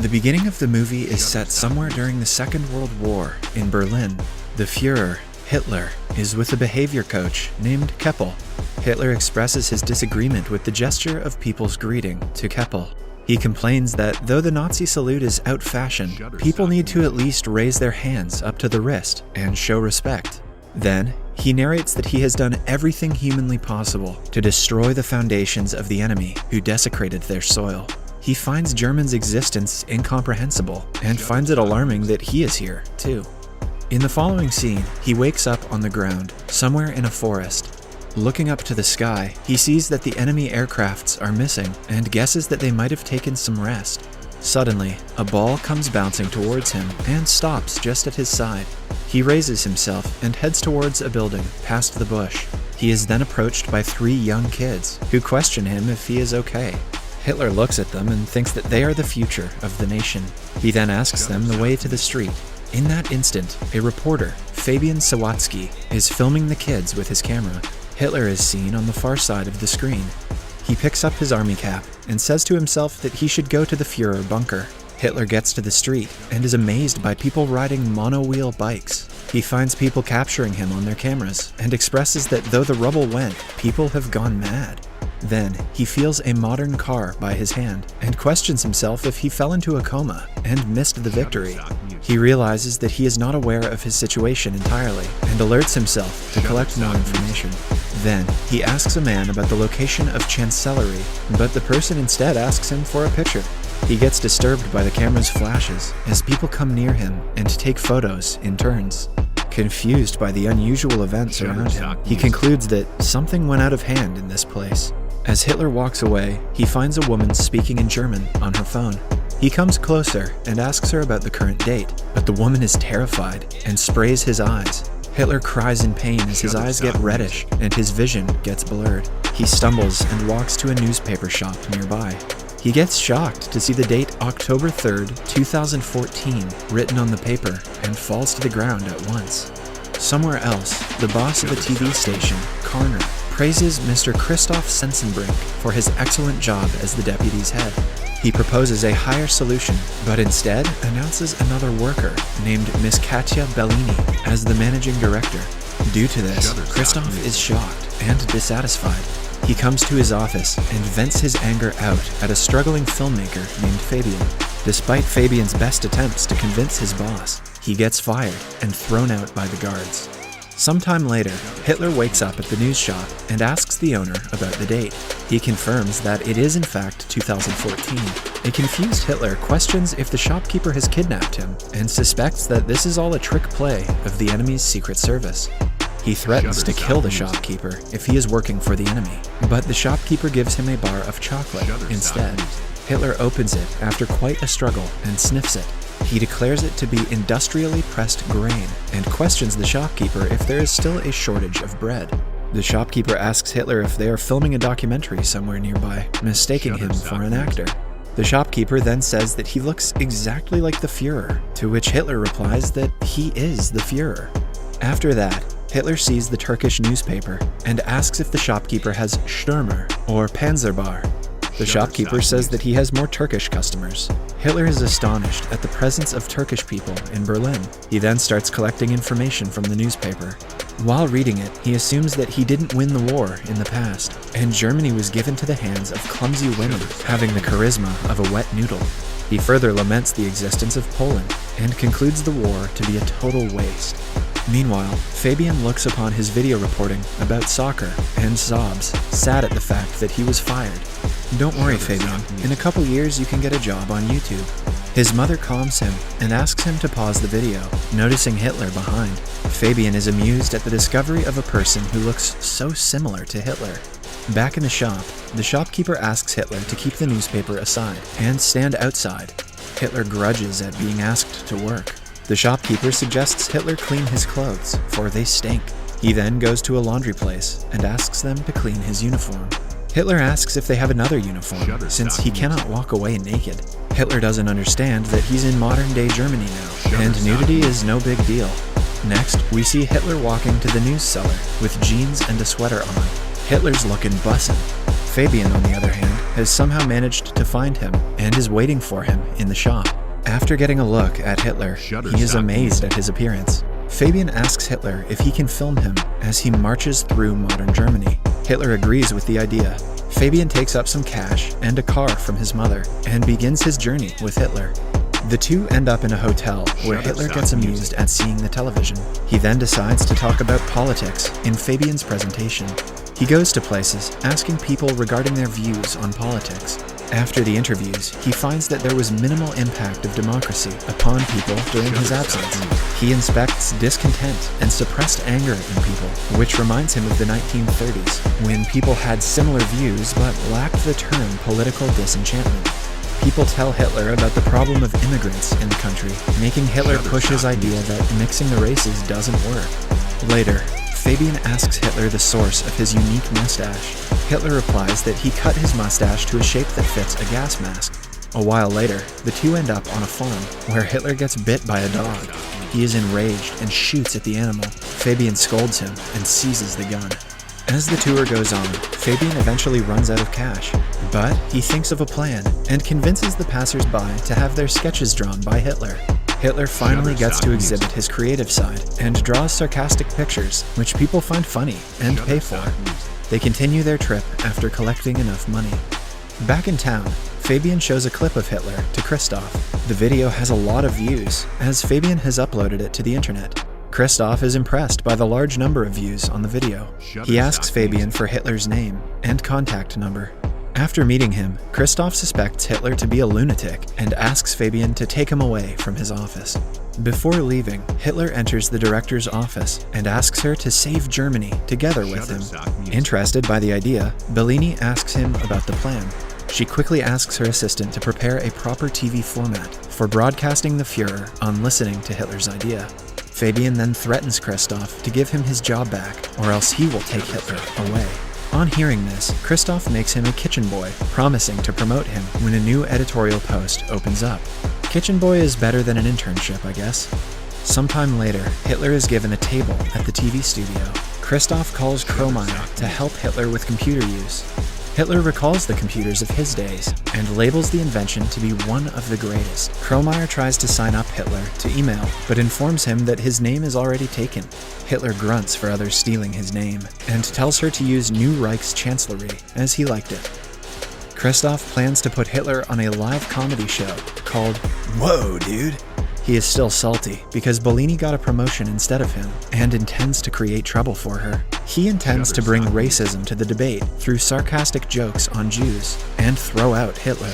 The beginning of the movie is set somewhere during the Second World War in Berlin. The Führer, Hitler, is with a behavior coach named Keppel. Hitler expresses his disagreement with the gesture of people's greeting to Keppel. He complains that though the Nazi salute is out-fashioned, people need to at least raise their hands up to the wrist and show respect. Then, he narrates that he has done everything humanly possible to destroy the foundations of the enemy who desecrated their soil. He finds Germans' existence incomprehensible and finds it alarming that he is here, too. In the following scene, he wakes up on the ground, somewhere in a forest. Looking up to the sky, he sees that the enemy aircrafts are missing and guesses that they might have taken some rest. Suddenly, a ball comes bouncing towards him and stops just at his side. He raises himself and heads towards a building, past the bush. He is then approached by 3 young kids, who question him if he is okay. Hitler looks at them and thinks that they are the future of the nation. He then asks them the way to the street. In that instant, a reporter, Fabian Sawatzki, is filming the kids with his camera. Hitler is seen on the far side of the screen. He picks up his army cap and says to himself that he should go to the Führer bunker. Hitler gets to the street and is amazed by people riding mono-wheel bikes. He finds people capturing him on their cameras and expresses that though the rubble went, people have gone mad. Then, he feels a modern car by his hand and questions himself if he fell into a coma and missed the victory. He realizes that he is not aware of his situation entirely and alerts himself to collect more information. Then, he asks a man about the location of Chancellery, but the person instead asks him for a picture. He gets disturbed by the camera's flashes as people come near him and take photos in turns. Confused by the unusual events around him, he concludes that something went out of hand in this place. As Hitler walks away, he finds a woman speaking in German on her phone. He comes closer and asks her about the current date, but the woman is terrified and sprays his eyes. Hitler cries in pain as his eyes get reddish and his vision gets blurred. He stumbles and walks to a newspaper shop nearby. He gets shocked to see the date October 3rd, 2014 written on the paper and falls to the ground at once. Somewhere else, the boss of a TV station, Karner, praises Mr. Christoph Sensenbrink for his excellent job as the deputy's head. He proposes a higher solution, but instead announces another worker named Miss Katja Bellini as the managing director. Due to this, Christoph is shocked and dissatisfied. He comes to his office and vents his anger out at a struggling filmmaker named Fabian. Despite Fabian's best attempts to convince his boss, he gets fired and thrown out by the guards. Sometime later, Hitler wakes up at the news shop and asks the owner about the date. He confirms that it is in fact 2014. A confused Hitler questions if the shopkeeper has kidnapped him and suspects that this is all a trick play of the enemy's secret service. He threatens to kill the shopkeeper if he is working for the enemy, but the shopkeeper gives him a bar of chocolate instead. Hitler opens it after quite a struggle and sniffs it. He declares it to be industrially pressed grain and questions the shopkeeper if there is still a shortage of bread. The shopkeeper asks Hitler if they are filming a documentary somewhere nearby, mistaking him for an actor. The shopkeeper then says that he looks exactly like the Führer, to which Hitler replies that he is the Führer. After that, Hitler sees the Turkish newspaper and asks if the shopkeeper has Stürmer or Panzerbar. The shopkeeper says that he has more Turkish customers. Hitler is astonished at the presence of Turkish people in Berlin. He then starts collecting information from the newspaper. While reading it, he assumes that he didn't win the war in the past, and Germany was given to the hands of clumsy women, having the charisma of a wet noodle. He further laments the existence of Poland, and concludes the war to be a total waste. Meanwhile, Fabian looks upon his video reporting about soccer and sobs, sad at the fact that he was fired. Don't worry, Fabian, in a couple years you can get a job on YouTube. His mother calms him and asks him to pause the video, noticing Hitler behind. Fabian is amused at the discovery of a person who looks so similar to Hitler. Back in the shop, the shopkeeper asks Hitler to keep the newspaper aside and stand outside. Hitler grudges at being asked to work. The shopkeeper suggests Hitler clean his clothes, for they stink. He then goes to a laundry place and asks them to clean his uniform. Hitler asks if they have another uniform, since he cannot walk away naked. Hitler doesn't understand that he's in modern-day Germany now, and nudity is no big deal. Next, we see Hitler walking to the news cellar with jeans and a sweater on. Hitler's looking bussin'. Fabian, on the other hand, has somehow managed to find him and is waiting for him in the shop. After getting a look at Hitler, he is amazed at his appearance. Fabian asks Hitler if he can film him as he marches through modern Germany. Hitler agrees with the idea. Fabian takes up some cash and a car from his mother and begins his journey with Hitler. The two end up in a hotel where Hitler gets amused at seeing the television. He then decides to talk about politics in Fabian's presentation. He goes to places asking people regarding their views on politics. After the interviews, he finds that there was minimal impact of democracy upon people during his absence. He inspects discontent and suppressed anger in people, which reminds him of the 1930s, when people had similar views but lacked the term political disenchantment. People tell Hitler about the problem of immigrants in the country, making Hitler push his idea that mixing the races doesn't work. Later, Fabian asks Hitler the source of his unique mustache. Hitler replies that he cut his mustache to a shape that fits a gas mask. A while later, the two end up on a farm, where Hitler gets bit by a dog. He is enraged and shoots at the animal. Fabian scolds him and seizes the gun. As the tour goes on, Fabian eventually runs out of cash, but he thinks of a plan and convinces the passers-by to have their sketches drawn by Hitler. Hitler finally gets to exhibit his creative side and draws sarcastic pictures, which people find funny and pay for. They continue their trip after collecting enough money. Back in town, Fabian shows a clip of Hitler to Christoph. The video has a lot of views, as Fabian has uploaded it to the internet. Christoph is impressed by the large number of views on the video. He asks Fabian for Hitler's name and contact number. After meeting him, Christoph suspects Hitler to be a lunatic and asks Fabian to take him away from his office. Before leaving, Hitler enters the director's office and asks her to save Germany together with him. Interested by the idea, Bellini asks him about the plan. She quickly asks her assistant to prepare a proper TV format for broadcasting the Führer on listening to Hitler's idea. Fabian then threatens Christoph to give him his job back, or else he will take Hitler away. On hearing this, Christoph makes him a kitchen boy, promising to promote him when a new editorial post opens up. Kitchen boy is better than an internship, I guess. Sometime later, Hitler is given a table at the TV studio. Christoph calls Kromeyer to help Hitler with computer use. Hitler recalls the computers of his days and labels the invention to be one of the greatest. Kromeyer tries to sign up Hitler to email, but informs him that his name is already taken. Hitler grunts for others stealing his name and tells her to use New Reich's chancellery as he liked it. Christoph plans to put Hitler on a live comedy show called Whoa, Dude! He is still salty because Bellini got a promotion instead of him and intends to create trouble for her. He intends to bring racism to the debate through sarcastic jokes on Jews and throw out Hitler.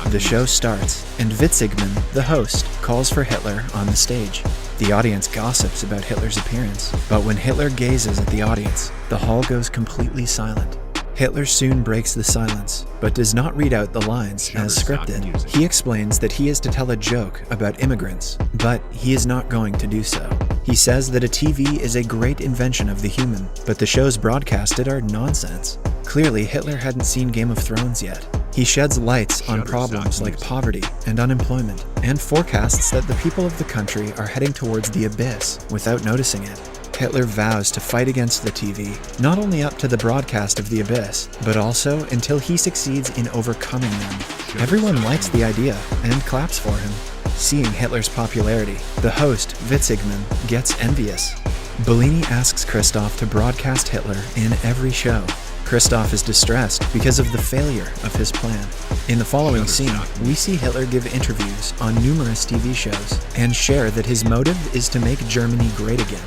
The show starts, and Witzigmann, the host, calls for Hitler on the stage. The audience gossips about Hitler's appearance, but when Hitler gazes at the audience, the hall goes completely silent. Hitler soon breaks the silence, but does not read out the lines as scripted. He explains that he is to tell a joke about immigrants, but he is not going to do so. He says that a TV is a great invention of the human, but the shows broadcasted are nonsense. Clearly, Hitler hadn't seen Game of Thrones yet. He sheds lights on problems like poverty and unemployment, and forecasts that the people of the country are heading towards the abyss without noticing it. Hitler vows to fight against the TV, not only up to the broadcast of the abyss, but also until he succeeds in overcoming them. Everyone likes the idea and claps for him. Seeing Hitler's popularity, the host, Witzigmann, gets envious. Bellini asks Christoph to broadcast Hitler in every show. Christoph is distressed because of the failure of his plan. In the following scene, we see Hitler give interviews on numerous TV shows and share that his motive is to make Germany great again.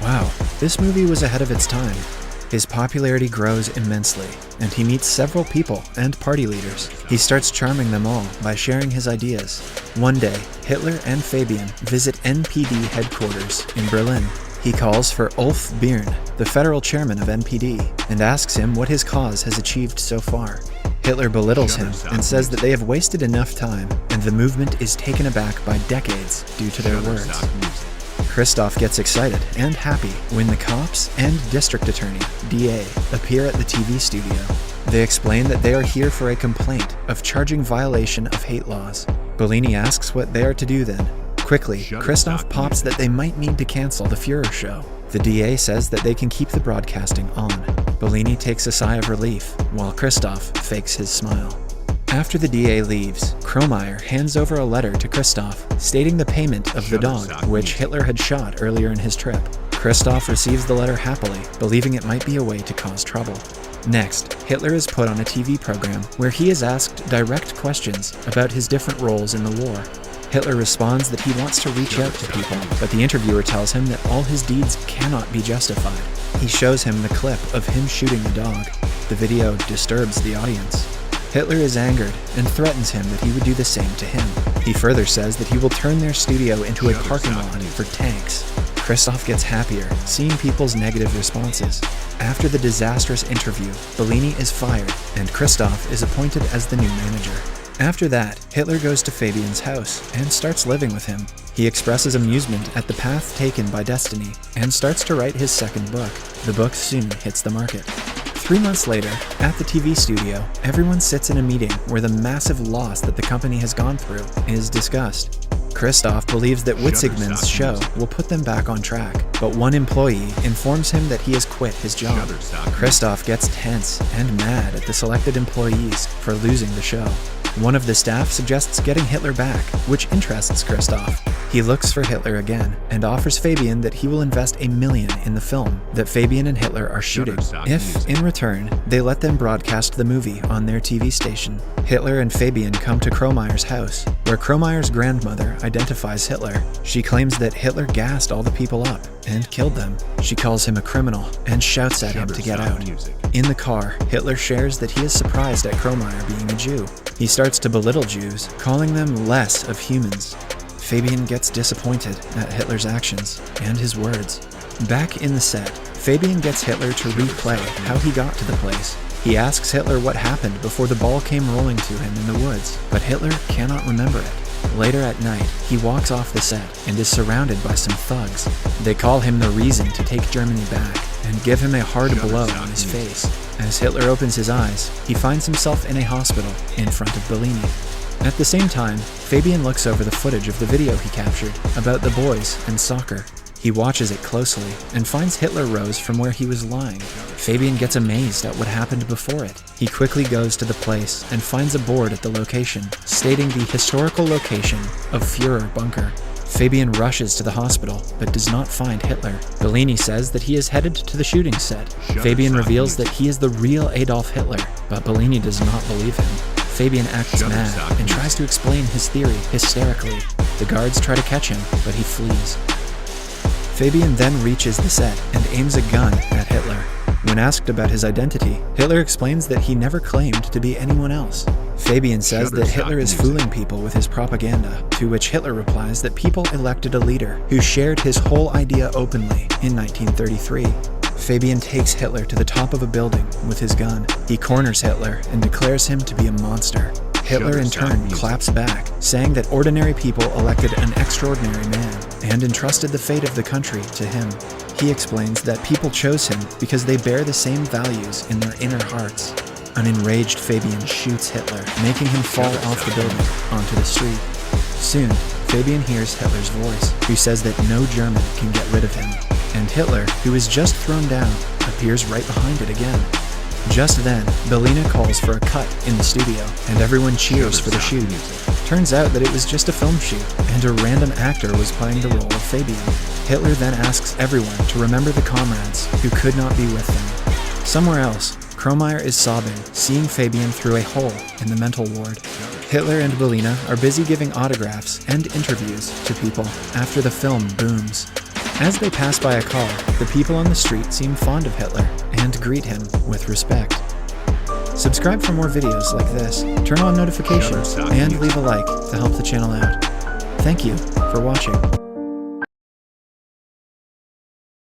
Wow, this movie was ahead of its time. His popularity grows immensely, and he meets several people and party leaders. He starts charming them all by sharing his ideas. One day, Hitler and Fabian visit NPD headquarters in Berlin. He calls for Ulf Birn, the federal chairman of NPD, and asks him what his cause has achieved so far. Hitler belittles him and says that they have wasted enough time, and the movement is taken aback by decades due to their words. Christoph gets excited and happy when the cops and district attorney, DA, appear at the TV studio. They explain that they are here for a complaint of charging violation of hate laws. Bellini asks what they are to do then. Quickly, Christoph pops that they might need to cancel the Führer show. The DA says that they can keep the broadcasting on, Bellini takes a sigh of relief, while Christoph fakes his smile. After the DA leaves, Kromeyer hands over a letter to Christoph stating the payment of the dog, which Hitler had shot earlier in his trip. Christoph receives the letter happily, believing it might be a way to cause trouble. Next, Hitler is put on a TV program where he is asked direct questions about his different roles in the war. Hitler responds that he wants to reach out to people, but the interviewer tells him that all his deeds cannot be justified. He shows him the clip of him shooting the dog. The video disturbs the audience. Hitler is angered and threatens him that he would do the same to him. He further says that he will turn their studio into a parking lot for tanks. Christoph gets happier, seeing people's negative responses. After the disastrous interview, Bellini is fired, and Christoph is appointed as the new manager. After that, Hitler goes to Fabian's house and starts living with him. He expresses amusement at the path taken by destiny and starts to write his second book. The book soon hits the market. 3 months later, at the TV studio, everyone sits in a meeting where the massive loss that the company has gone through is discussed. Christoph believes that Witzigmann's show will put them back on track, but one employee informs him that he has quit his job. Christoph gets tense and mad at the selected employees for losing the show. One of the staff suggests getting Hitler back, which interests Christoph. He looks for Hitler again and offers Fabian that he will invest $1 million in the film that Fabian and Hitler are shooting, if, in return, they let them broadcast the movie on their TV station. Hitler and Fabian come to Kromeyer's house, where Kromeyer's grandmother identifies Hitler. She claims that Hitler gassed all the people up and killed them. She calls him a criminal and shouts at him to get out. In the car, Hitler shares that he is surprised at Kromeyer being a Jew. He starts to belittle Jews, calling them less of humans. Fabian gets disappointed at Hitler's actions and his words. Back in the set, Fabian gets Hitler to replay how he got to the place. He asks Hitler what happened before the ball came rolling to him in the woods, but Hitler cannot remember it. Later at night, he walks off the set and is surrounded by some thugs. They call him the reason to take Germany back and give him a hard blow on his face. As Hitler opens his eyes, he finds himself in a hospital in front of Bellini. At the same time, Fabian looks over the footage of the video he captured about the boys and soccer. He watches it closely and finds Hitler rose from where he was lying. Fabian gets amazed at what happened before it. He quickly goes to the place and finds a board at the location, stating the historical location of Führer Bunker. Fabian rushes to the hospital, but does not find Hitler. Bellini says that he is headed to the shooting set. Fabian reveals that he is the real Adolf Hitler, but Bellini does not believe him. Fabian acts mad and tries to explain his theory hysterically. The guards try to catch him, but he flees. Fabian then reaches the set and aims a gun at Hitler. When asked about his identity, Hitler explains that he never claimed to be anyone else. Fabian says that Hitler is fooling people with his propaganda, to which Hitler replies that people elected a leader who shared his whole idea openly in 1933. Fabian takes Hitler to the top of a building with his gun. He corners Hitler and declares him to be a monster. Hitler in turn claps back, saying that ordinary people elected an extraordinary man and entrusted the fate of the country to him. He explains that people chose him because they bear the same values in their inner hearts. An enraged Fabian shoots Hitler, making him fall off the building onto the street. Soon, Fabian hears Hitler's voice, who says that no German can get rid of him. And Hitler, who is just thrown down, appears right behind it again. Just then, Bellini calls for a cut in the studio, and everyone cheers for the shoot. Turns out that it was just a film shoot, and a random actor was playing the role of Fabian. Hitler then asks everyone to remember the comrades who could not be with them. Somewhere else, Kromeyer is sobbing, seeing Fabian through a hole in the mental ward. Hitler and Bellini are busy giving autographs and interviews to people after the film booms. As they pass by a car, the people on the street seem fond of Hitler and greet him with respect. Subscribe for more videos like this, turn on notifications, and leave a like to help the channel out. Thank you for watching.